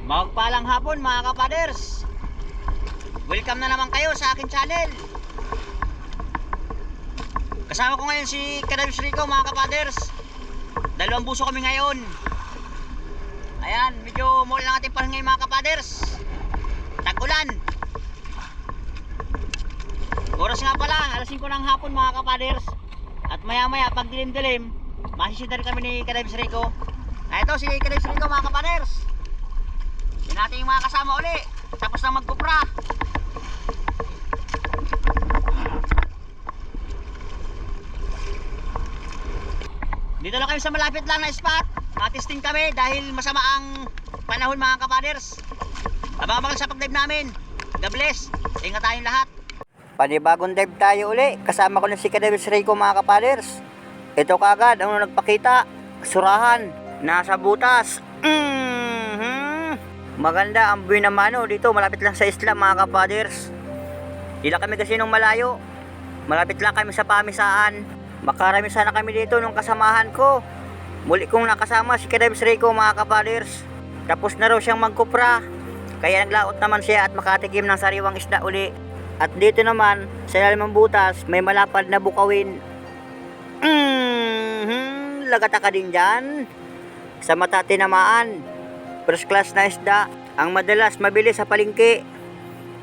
Magpalang hapon mga kapaders. Welcome na naman kayo sa akin channel. Kasama ko ngayon si Kadabs Rico mga kapaders. Dalawang buso kami ngayon. Ayan, medyo mall lang ating panahon ngayon mga kapaders. Tag-ulan. Oras nga pala, alas 5 ng hapon mga kapaders. At maya maya pag dilim-dilim, masisidan kami ni Kadabs Rico. Ito si Kadabs Rico mga kapaders. Yan natin yung mga kasama uli. Tapos na magkupra. Dito lang kami sa malapit lang na spot. Matisting kami dahil masama ang panahon mga kapaders. Abang-abang sa pag-dive namin. God bless. Ingat tayong lahat. Panibagong dive tayo uli. Kasama ko na si Kadabs Rico mga kapaders. Ito kagad ang nagpakita. Surahan. Nasa butas. Maganda ang view naman dito. Malapit lang sa isla mga kapaders. Di lang kami kasi nung malayo. Malapit lang kami sa pamisaan. Makarami sana kami dito nung kasamahan ko. Muli kong nakasama si Kadabs Rico mga kapaders. Tapos na raw siyang magkupra. Kaya naglaot naman siya at makatikim ng sariwang isda uli. At dito naman sa ilalim ng butas may malapad na bukawin. Lagata ka din dyan. Sa mata tinamaan. First class na isda. Ang madalas mabili sa palengke.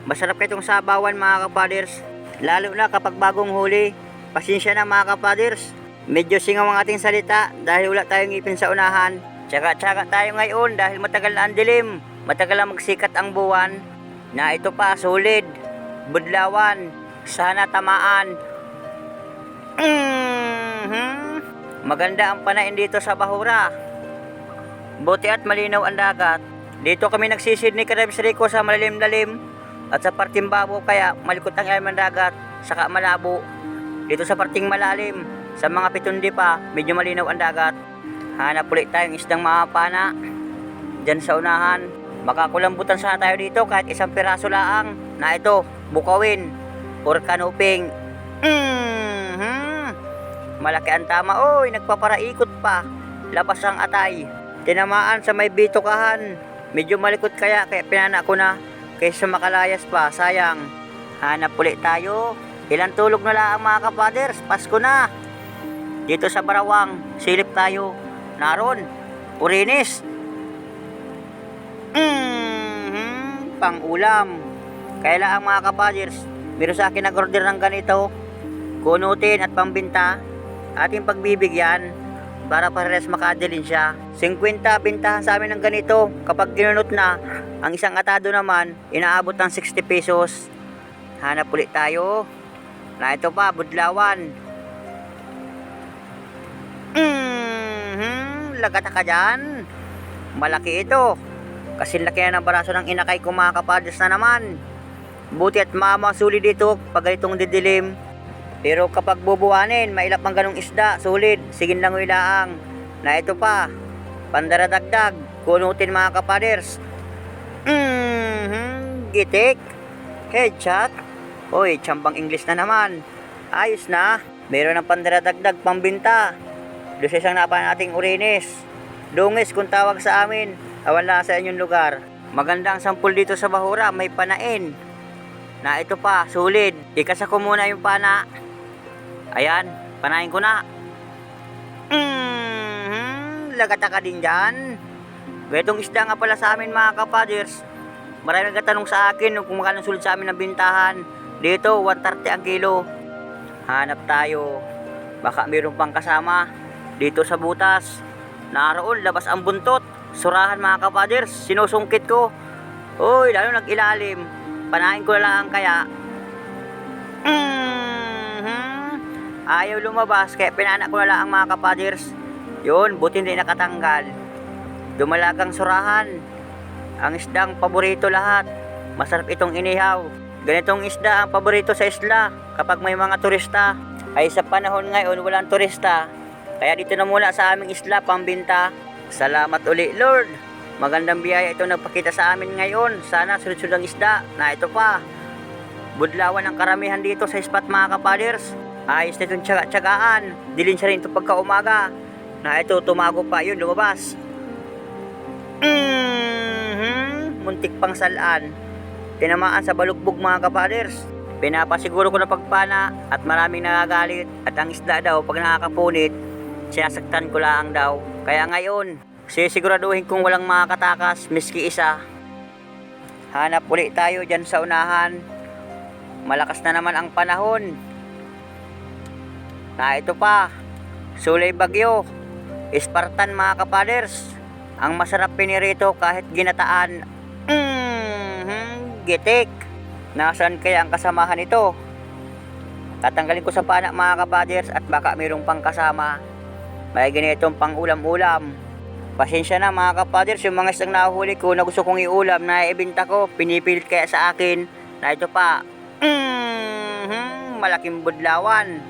Masarap itong sabawan mga kapaders. Lalo na kapag bagong huli. Pasensya na mga kapaders. Medyo singaw ang ating salita dahil wala tayong ipin sa unahan. Tsaga-tsaga tayo ngayon dahil matagal na ang dilim. Matagal na magsikat ang buwan. Na ito pa solid. Budlawan. Sana tamaan. Maganda ang panain dito sa Bahura. Buti at malinaw ang dagat. Dito kami nagsisid ni Kadabs Rico sa malalim-lalim. At sa parting babo kaya malikot ang ilalim ng dagat. Saka malabo. Dito sa parting malalim, sa mga pitundi pa, medyo malinaw ang dagat. Hanap ulit tayong isdang mapana. Diyan sa unahan. Makakulambutan sana tayo dito kahit isang piraso laang. Na ito, bukawin. Or kanuping. Malaki ang tama. Oy, nagpaparaikot pa. Labas ang atay. Tinamaan sa may bitukahan. Medyo malikot kaya pinana ko na. Kaysa makalayas pa, sayang. Hanap ulit tayo. Ilang tulog na lang mga kapaders, Pasko na. Dito sa Barawang, silip tayo. Naroon, Urinis. Pang ulam. Kaya lang mga kapaders, meron sa akin nag-order ng ganito. Kunutin at pambinta. Ating pagbibigyan para pares makadilin siya. 50 bintahan sa amin ng ganito. Kapag ginunot na, ang isang atado naman, inaabot ng 60 pesos. Hanap ulit tayo. Na ito pa, budlawan. Lagata ka dyan. Malaki ito. Kasi laki na ng baraso ng inakay ko mga kapaders na naman. Buti at mamasuli dito pag ganitong didilim. Pero kapag bubuhanin, mailap ang ganong isda, sulit. Sigin lang wilaang. Na ito pa, pandaradagdag. Kunutin mga kapaders. Gitik. Headshot. Hoy, tsampang English na naman. Ayos na. Meron ng pandaradagdag pambinta. Doon sa isang napan nating Urinis. Dungis kung tawag sa amin. Wala sa inyong lugar. Magandang sampul dito sa Bahura. May panain. Na ito pa, sulit. Ikasa ko muna yung pana. Ayan, panain ko na. Lagata ka din dyan. Ganitong isda nga pala sa amin mga kapaders. Maraming nagtatanong sa akin kung magkano sulit sa amin ng bintahan. Dito, 130 ang kilo. Hanap tayo. Baka mayroon pang kasama. Dito sa butas. Naroon, labas ang buntot. Surahan mga kapaders. Sinusungkit ko. Uy, lalo nag-ilalim. Panain ko na lang kaya. Ayaw lumabas. Kaya pinana ko na lang mga kapaders. Yun, buti hindi nakatanggal. Dumalagang surahan. Ang isdang paborito lahat. Masarap itong inihaw. Ganitong isda ang paborito sa isla kapag may mga turista. Ay sa panahon ngayon walang turista. Kaya dito na muna sa aming isla pambinta. Salamat uli Lord. Magandang biyaya ito nagpakita sa amin ngayon. Sana sunod-sunod ang isda. Na ito pa. Budlawan ang karamihan dito sa spot mga kapaders. Ayos na itong tsaga-tsagaan. Dilin siya rin ito pagka umaga. Na ito tumago pa yun lumabas. muntik pang salaan. Tinamaan sa balugbog mga kapaders. Pinapasiguro ko na pagpana at maraming nagagalit. At ang isda daw pag nakakapunit, sinasaktan ko lang daw. Kaya ngayon, sisiguraduhin kong walang makakatakas miski isa. Hanap ulit tayo dyan sa unahan. Malakas na naman ang panahon. Na ito pa, sulay bagyo, Spartan mga kapaders. Ang masarap pinirito kahit ginataan. Gitik. Nasaan kaya ang kasamahan ito? Tatanggalin ko sa pana mga kapaders at baka mayroong pang kasama. May ganitong pang ulam-ulam. Pasensya na mga kapaders, yung mga isang nahuli ko na gusto kong iulam na ibinta ko, pinipilit kaya sa akin na ito pa. Malaking budlawan.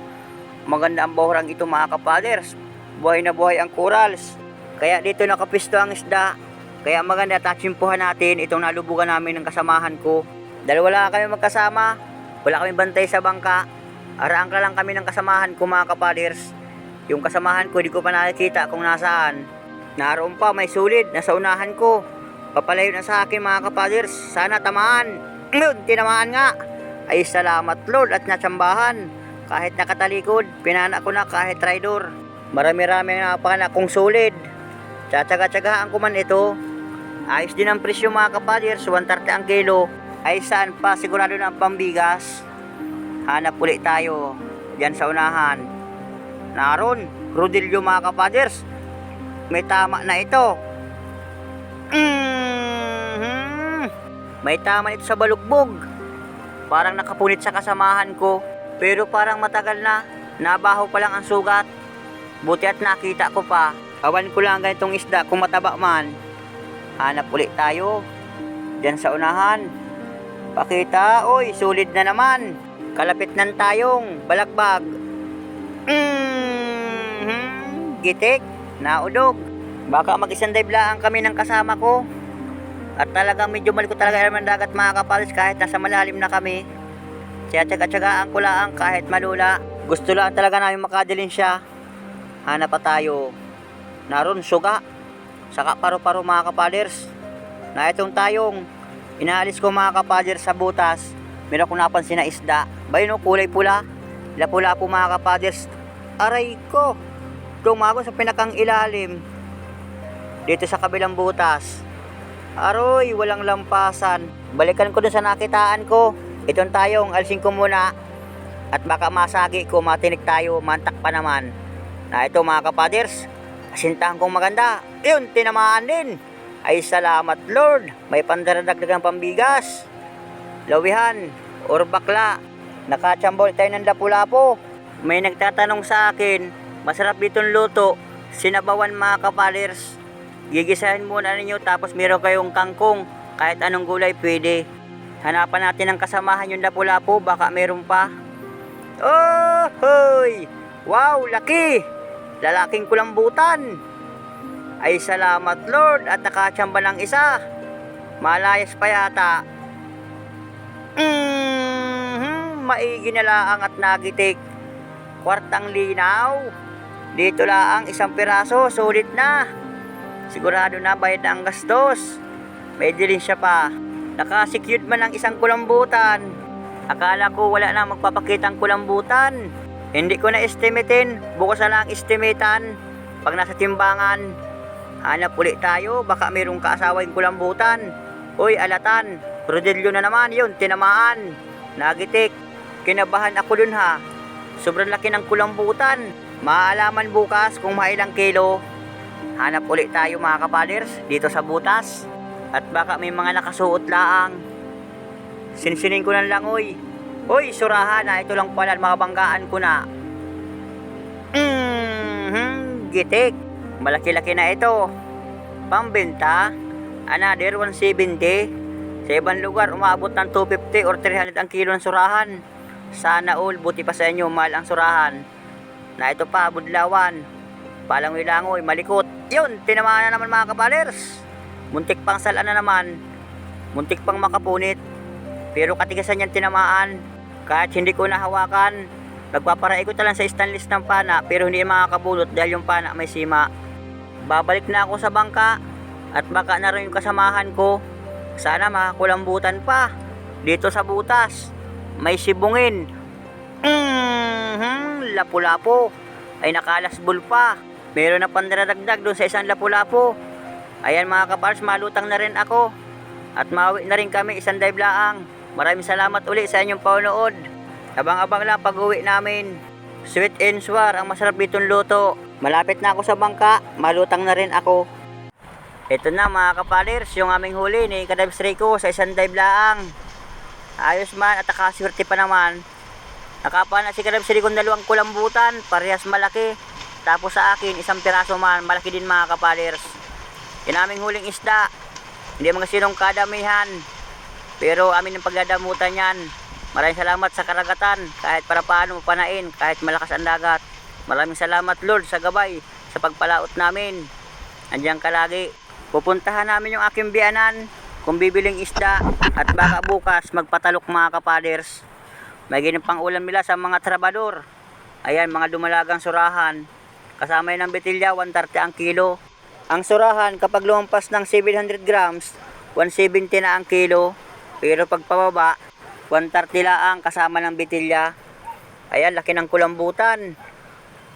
Maganda ang bohrang ito mga kapaders. Buhay na buhay ang corals. Kaya dito nakapisto ang isda. Kaya maganda tatsimpuhan natin itong nalubugan namin ng kasamahan ko. Dahil wala kami magkasama, wala kami bantay sa bangka. Araan ka lang kami ng kasamahan ko mga kapaders. Yung kasamahan ko di ko pa nakikita kung nasaan. Naroon pa may sulid nasa unahan ko. Papalayo na sa akin mga kapaders. Sana tamaan. Yun, tinamaan nga. Ay salamat Lord at natsambahan. Kahit nakatalikod, pinana ko na kahit traidor. Marami-rami ang napakan akong sulid. Tsatsaga-tsagahaan ko man ito. Ayos din ang presyo mga kapaders, 130 ang kilo. Ay saan pa, sigurado na ang pambigas. Hanap ulit tayo dyan sa unahan. Naroon, Rodillo mga kapaders. May tama na ito. May tama ito sa balugbog. Parang nakapunit sa kasamahan ko. Pero parang matagal na. Nabaho pa lang ang sugat. Buti at nakita ko pa. Awan ko lang ganitong isda kung mataba man. Hanap ulit tayo diyan sa unahan. Pakita, oy, sulit na naman. Kalapit nan tayong balagbag. Gitik, naudog. Baka mag-isang dive lang kami ng kasama ko. At talagang medyo malikot talaga naman dagat mga kapalis kahit nasa malalim na kami. Kaya tsaga-tsagaan ko lang kahit malula. Gusto lang talaga namin makadalin siya. Hanap pa tayo. Naroon, suga. Saka paro-paro mga kapaders. Na itong tayong inaalis ko mga kapaders sa butas. Meron akong napansin na isda. Bayo no, kulay pula. Lapu-lapu mga kapaders. Aray ko. Tumago sa pinakang ilalim. Dito sa kabilang butas. Aroy, walang lampasan. Balikan ko dun sa nakitaan ko. Itong tayong alisin ko muna. At baka masagi ko, matinik tayo, mantak pa naman. Na ito mga kapaders. Sintahan kong maganda. Yun, tinamaan din. Ay salamat Lord. May pandaradagdagang pambigas. Lawihan or bakla. Nakachambol tayo ng lapu-lapo. May nagtatanong sa akin, masarap ditong luto. Sinabawan mga kapaders. Gigisahin muna ninyo tapos meron kayong kangkong. Kahit anong gulay pwede. Hanapan natin ang kasamahan yung lapu-lapo. Baka meron pa. Oh, hoy! Wow, laki! Lalaking kulambutan. Ay salamat Lord at nakachamba ng isa. Malayas pa yata. Maigi na laang at nagitik. Kwartang linaw. Dito laang isang piraso, sulit na. Sigurado na bayad na ang gastos. May dilin siya pa. Nakasikyud man ang isang kulambutan. Akala ko wala na magpapakitang kulambutan. Hindi ko na estimatein, bukas na lang estimatean. Pag nasa timbangan, hanap ulit tayo, baka mayroong kaasawang kulambutan. Uy, alatan, Rodillo na naman, yun, tinamaan. Nagitik, kinabahan ako dun ha. Sobrang laki ng kulambutan. Maalaman bukas kung mailang kilo. Hanap ulit tayo mga kapaders, dito sa butas. At baka may mga nakasuot laang. Sinsinin ko ng langoy. Uy, surahan na. Ito lang pala, makabanggaan ko na. Gitik. Malaki-laki na ito. Pambenta. Another 170. Sa ibang lugar, umabot ng 250 or 300 ang kilo ng surahan. Sana all, buti pa sa inyo, mahal ang surahan. Na ito pa, budlawan. Palang wilangoy, malikot. Yun, tinamaan na naman mga kapalers. Muntik pang salan na naman. Muntik pang makapunit. Pero katigasan niyang tinamaan. Kahit hindi ko nahawakan, nagpaparaikot lang sa stainless ng pana pero hindi makakabulot dahil yung pana may sima. Babalik na ako sa bangka at baka na rin yung kasamahan ko. Sana makakulambutan pa. Dito sa butas, may sibungin. Lapu-lapo. Ay nakalasbol pa. Meron na pandaradagdag doon sa isang lapu-lapo. Ayan mga kapars, malutang na rin ako. At mawi na rin kami isang dive laang. Maraming salamat uli sa inyong paunood. Abang-abang lang pag-uwi namin. Sweet and sour ang masarap ditong luto. Malapit na ako sa bangka, malutang na rin ako. Ito na mga kapalers, yung aming huli ni Kadives Rico sa isang dive laang. Ayos man at nakaswerte pa naman. Nakapana si Kadives Rico ng 2 kulambutan, parehas malaki. Tapos sa akin, isang piraso man, malaki din mga kapalers. Yung aming huling isda, hindi mga sinong kadamihan. Pero amin ang pagdadamutan yan. Maraming salamat sa karagatan, kahit para paano mapanain, kahit malakas ang dagat. Maraming salamat Lord sa gabay, sa pagpalaot namin. Andiyan ka lagi. Pupuntahan namin yung aking biyanan, kung bibiling isda, at baka bukas magpatalok mga kapaders. May ginipang ulam nila sa mga trabador. Ayan, mga dumalagang surahan. Kasama yun ng betilya, 130 ang kilo. Ang surahan, kapag lumampas ng 700 grams, 170 na ang kilo. Pero pag pababa, 130 laang kasama ng betilya. Ayan, laki ng kulambutan.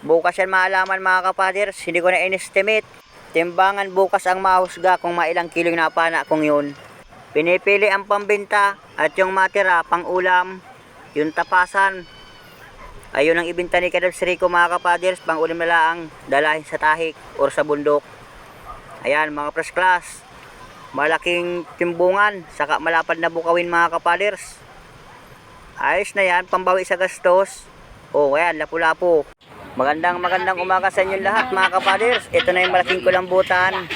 Bukas yan maalaman mga kapaders, hindi ko na in-estimate. Timbangan bukas ang mahusga kung mailang kilo yung napana kong yun. Pinipili ang pambenta at yung matira pang ulam, yung tapasan. Ayun ang ibinta ni Kadives Rico mga kapaders, pang ulam na laang dalahin sa tahik or sa bundok. Ayan mga first class, malaking timbungan, saka malapad na bukawin mga kapaders. Ayos na yan, pambawi sa gastos. O ayan, lapu-lapu. Magandang umaga sa inyong lahat mga kapaders. Ito na yung malaking kulambutan.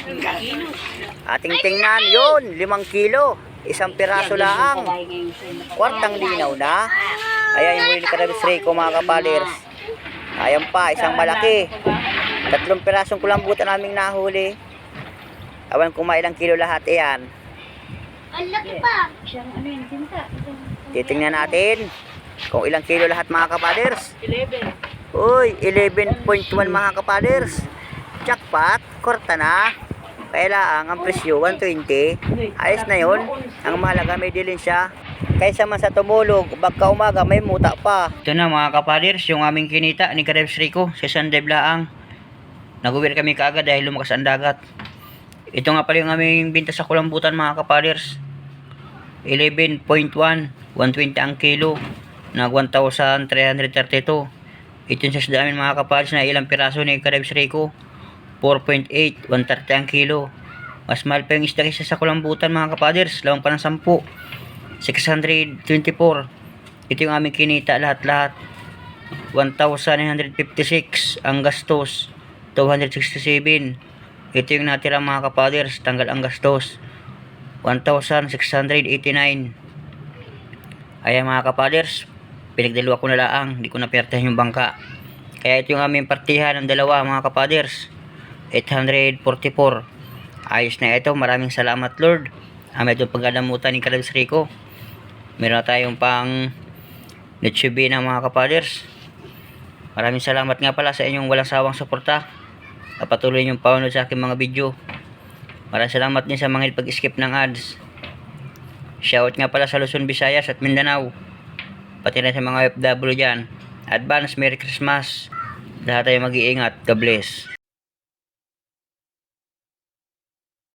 Ating tingnan, yun, 5 kilo. Isang piraso lang. Kwartang linaw na. Ayan yung huli ni Kadives Rico mga kapaders. Ayan pa, isang malaki. 3 pirasong kulambutan naming nahuli. Awan kung mailang kilo lahat, ayan. Ang laki pa. Titingnan natin kung ilang kilo lahat mga kapaders. 11. Uy, 11.1 mga kapaders. Jackpot, korta na. Kailangan ang presyo 120. Ayos na yun. Ang mahalaga may dilin siya. Kaysa man sa tumulog, bagka umaga may muta pa. Ito na mga kapaders, yung aming kinita ni Kadives Rico sa isang dive laang. Nag-uwi kami kaagad dahil lumakas ang dagat. Ito nga pala yung aming binta sa kulambutan mga kapaders. 11.1, 120 ang kilo, nag 1,332. Ito yung sa damin mga kapaders na ilang piraso ni Kadives Rico. 4.8, 130 ang kilo. Mas mahal pa yung isda kaysa sa kulambutan mga kapaders, lawang pa ng 10. 624. Ito yung aming kinita lahat-lahat. 1,956 ang gastos. 267. Ito yung natira mga kapaders, tanggal ang gastos. 1,689. Ayan mga kapaders, pinagdalawa ko na laang, hindi ko napertahan yung bangka. Kaya ito yung aming partihan ng dalawa mga kapaders, 844. Ayos na ito, maraming salamat Lord. Amin itong pagdadamutan ni Kadives Rico. Meron na tayong pang Nitsubi na mga kapaders. Maraming salamat nga pala sa inyong walang sawang suporta. Patuloy niyong paunod sa aking mga video. Maraming salamat din sa mga pag-skip ng ads. Shoutout nga pala sa Luzon, Visayas at Mindanao. Pati na sa mga OFW dyan. Advance Merry Christmas. Lahat tayo mag-iingat. God bless.